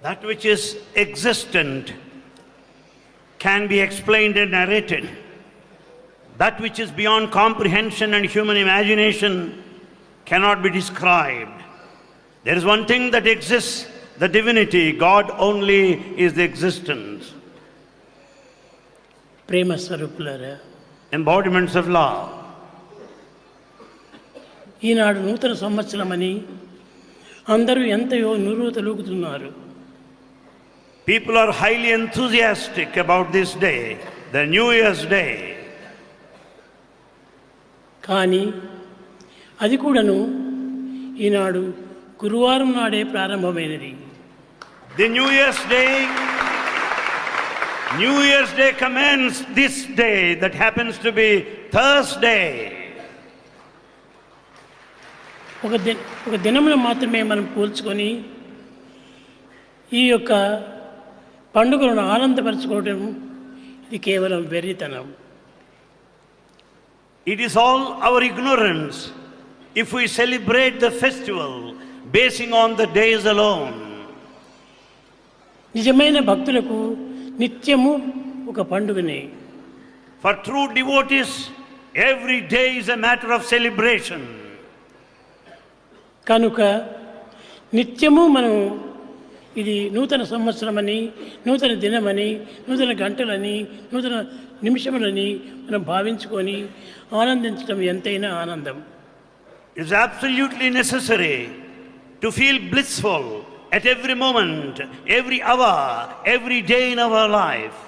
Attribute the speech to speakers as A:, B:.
A: That which is existent can be explained and narrated. That which is beyond comprehension and human imagination cannot be described. There is one thing that exists, the divinity. God only is the existence.
B: ప్రేమ స్వరూపులారా,
A: Embodiments of love.
B: ఈనాడు నూతన సంవత్సరమని అందరూ ఎంతయో నురుతలుగుతున్నారు.
A: People are highly enthusiastic about this day, the New Year's Day.
B: కానీ అది కూడాను ఈనాడు గురువారం నాడే ప్రారంభమైనది.
A: The New Year's Day commences this day that happens to be Thursday.
B: ఒక దినమును మాత్రమే మనం పోల్చుకొని ఈ యొక్క పండుగలను ఆనందపరచుకోవడం ఇది కేవలం వెర్రితనం.
A: It is all our ignorance if we celebrate the festival basing on the days alone.
B: నిజమైన భక్తులకు నిత్యము ఒక పండుగనే.
A: For true devotees, every day is a matter of celebration.
B: కనుక నిత్యము మనం ఇది నూతన సంవత్సరమని, నూతన దినమని, నూతన గంటలని, నూతన నిమిషములని మనం భావించుకొని ఆనందించడం ఎంతైనా ఆనందం.
A: It is absolutely necessary to feel blissful at every moment, every hour, every day in our life.